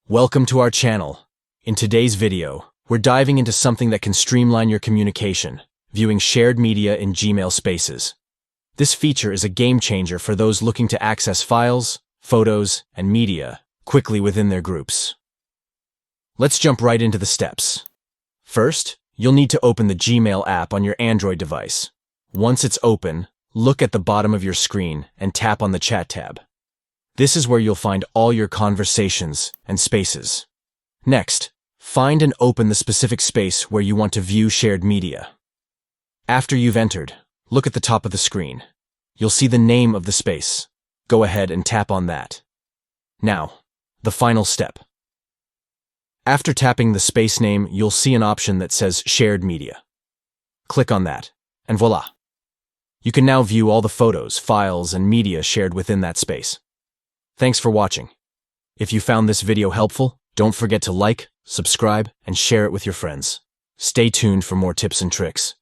Welcome to our channel. In today's video, we're diving into something that can streamline your communication, viewing shared media in Gmail Spaces. This feature is a game changer for those looking to access files, photos, and media quickly within their groups. Let's jump right into the steps. First, you'll need to open the Gmail app on your Android device. Once it's open, look at the bottom of your screen and tap on the Chat tab. This is where you'll find all your conversations and spaces. Next, find and open the specific space where you want to view shared media. After you've entered, look at the top of the screen. You'll see the name of the space. Go ahead and tap on that. Now, the final step. After tapping the space name, you'll see an option that says Shared Media. Click on that, and voila! You can now view all the photos, files, and media shared within that space. Thanks for watching. If you found this video helpful, don't forget to like, subscribe, and share it with your friends. Stay tuned for more tips and tricks.